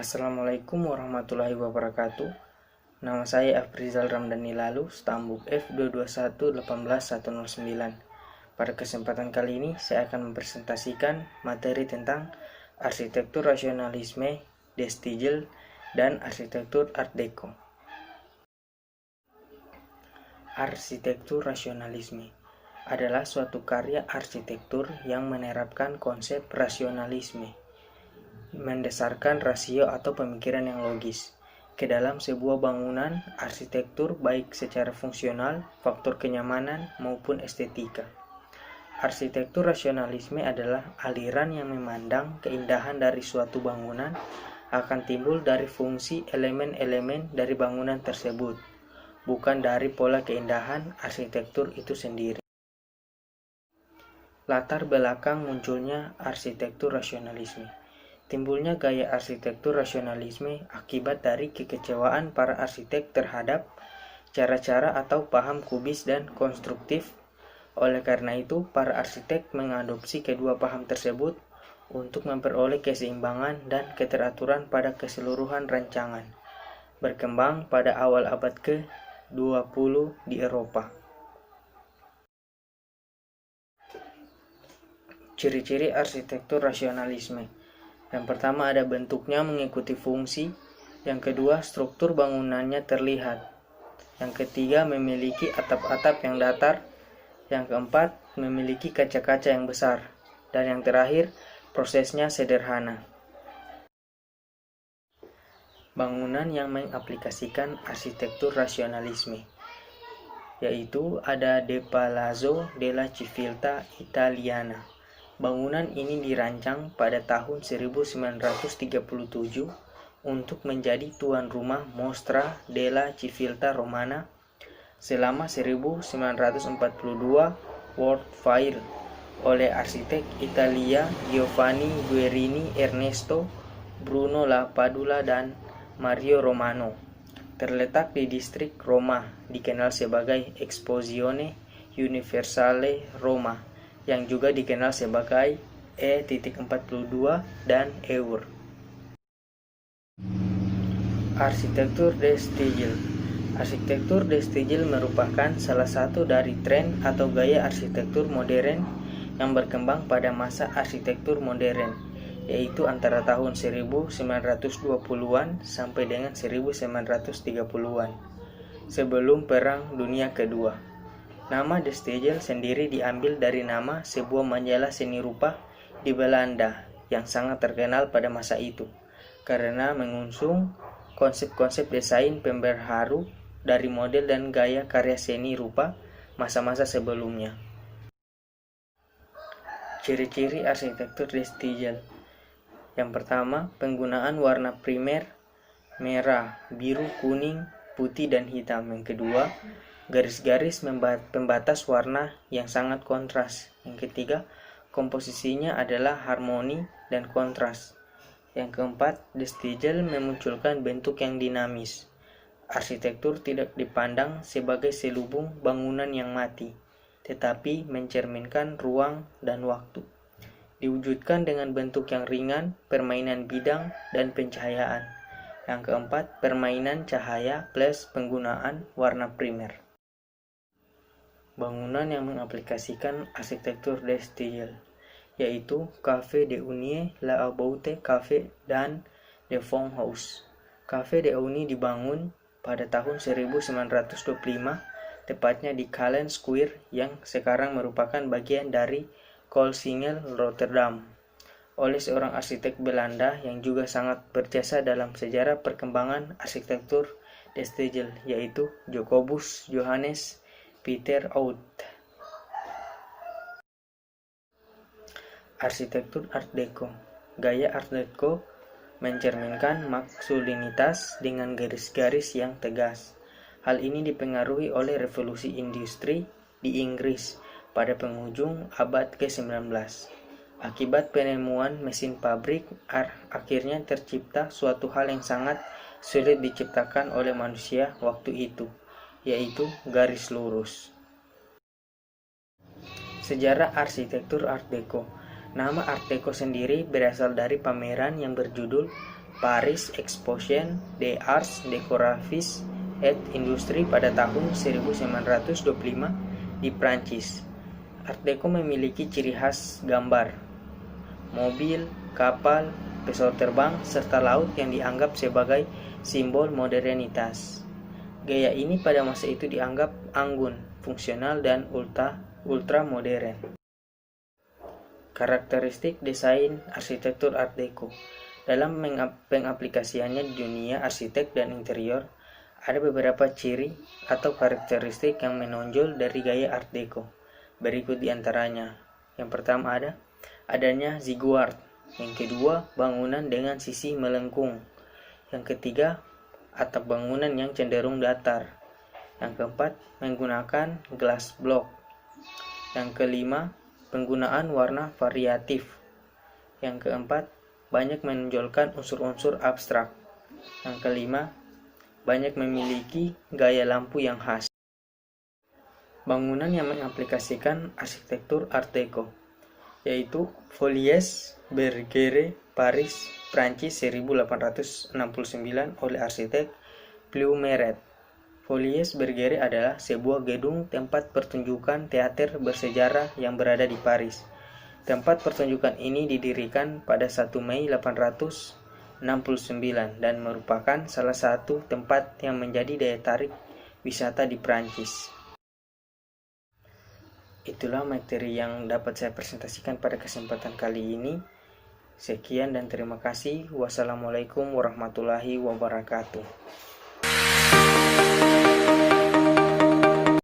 Assalamualaikum warahmatullahi wabarakatuh. Nama saya Afrizal Ramdhani Lalu, Stambuk F2218109. Pada kesempatan kali ini saya akan mempresentasikan materi tentang arsitektur rasionalisme, De Stijl, dan arsitektur Art Deco. Arsitektur rasionalisme adalah suatu karya arsitektur yang menerapkan konsep rasionalisme, mendasarkan rasio atau pemikiran yang logis ke dalam sebuah bangunan arsitektur baik secara fungsional, faktor kenyamanan, maupun estetika. Arsitektur rasionalisme adalah aliran yang memandang keindahan dari suatu bangunan akan timbul dari fungsi elemen-elemen dari bangunan tersebut, bukan dari pola keindahan arsitektur itu sendiri. Latar belakang munculnya arsitektur rasionalisme. Timbulnya gaya arsitektur rasionalisme akibat dari kekecewaan para arsitek terhadap cara-cara atau paham kubis dan konstruktif. Oleh karena itu, para arsitek mengadopsi kedua paham tersebut untuk memperoleh keseimbangan dan keteraturan pada keseluruhan rancangan, berkembang pada awal abad ke-20 di Eropa. Ciri-ciri arsitektur rasionalisme. Yang pertama ada bentuknya mengikuti fungsi, yang kedua struktur bangunannya terlihat, yang ketiga memiliki atap-atap yang datar, yang keempat memiliki kaca-kaca yang besar, dan yang terakhir prosesnya sederhana. Bangunan yang mengaplikasikan arsitektur rasionalisme, yaitu ada De Palazzo della Civiltà Italiana. Bangunan ini dirancang pada tahun 1937 untuk menjadi tuan rumah Mostra della Civiltà Romana selama 1942 World Fair oleh arsitek Italia Giovanni Guerini, Ernesto Bruno Lapadula, dan Mario Romano. Terletak di distrik Roma, dikenal sebagai Esposizione Universale Roma, yang juga dikenal sebagai E.42 dan EUR. Arsitektur De Stijl. Arsitektur De Stijl merupakan salah satu dari tren atau gaya arsitektur modern yang berkembang pada masa arsitektur modern, yaitu antara tahun 1920-an sampai dengan 1930-an, sebelum Perang Dunia Kedua. Nama De Stijl sendiri diambil dari nama sebuah majalah seni rupa di Belanda yang sangat terkenal pada masa itu, karena mengusung konsep-konsep desain pembaharu dari model dan gaya karya seni rupa masa-masa sebelumnya. Ciri-ciri arsitektur De Stijl. Yang pertama, penggunaan warna primer merah, biru, kuning, putih, dan hitam. Yang kedua, garis-garis pembatas warna yang sangat kontras. Yang ketiga, komposisinya adalah harmoni dan kontras. Yang keempat, De Stijl memunculkan bentuk yang dinamis. Arsitektur tidak dipandang sebagai selubung bangunan yang mati, tetapi mencerminkan ruang dan waktu. Diwujudkan dengan bentuk yang ringan, permainan bidang, dan pencahayaan. Yang keempat, permainan cahaya plus penggunaan warna primer. Bangunan yang mengaplikasikan arsitektur De Stijl, yaitu Café de Unie, La Aboute Café, dan The Fong House. Café de Unie dibangun pada tahun 1925, tepatnya di Callen Square yang sekarang merupakan bagian dari Koolsingel, Rotterdam, oleh seorang arsitek Belanda yang juga sangat berjasa dalam sejarah perkembangan arsitektur De Stijl, yaitu Jacobus Johannes Pieter Oud. Arsitektur Art Deco. Gaya Art Deco mencerminkan maskulinitas dengan garis-garis yang tegas. Hal ini dipengaruhi oleh revolusi industri di Inggris pada penghujung abad ke-19. Akibat penemuan mesin pabrik, akhirnya tercipta suatu hal yang sangat sulit diciptakan oleh manusia waktu itu, yaitu garis lurus. Sejarah arsitektur Art Deco. Nama Art Deco sendiri berasal dari pameran yang berjudul Paris Exposition des Arts Décoratifs et Industrie pada tahun 1925 di Prancis. Art Deco memiliki ciri khas gambar, mobil, kapal, pesawat terbang, serta laut yang dianggap sebagai simbol modernitas. Gaya ini pada masa itu dianggap anggun, fungsional, dan ultra modern. Karakteristik desain arsitektur Art Deco. Dalam pengaplikasiannya di dunia arsitek dan interior, ada beberapa ciri atau karakteristik yang menonjol dari gaya Art Deco. Berikut diantaranya. Yang pertama adanya ziggurat. Yang kedua, bangunan dengan sisi melengkung. Yang ketiga, atap bangunan yang cenderung datar. Yang keempat, menggunakan glass block. Yang kelima, penggunaan warna variatif. Yang keempat, banyak menonjolkan unsur-unsur abstrak. Yang kelima, banyak memiliki gaya lampu yang khas. Bangunan yang mengaplikasikan arsitektur Art Deco, yaitu Folies Bergère, Paris, Prancis 1869 oleh arsitek Plummeret. Folies Bergère adalah sebuah gedung tempat pertunjukan teater bersejarah yang berada di Paris. Tempat pertunjukan ini didirikan pada 1 Mei 1869 dan merupakan salah satu tempat yang menjadi daya tarik wisata di Prancis. Itulah materi yang dapat saya presentasikan pada kesempatan kali ini. Sekian dan terima kasih. Wassalamualaikum warahmatullahi wabarakatuh.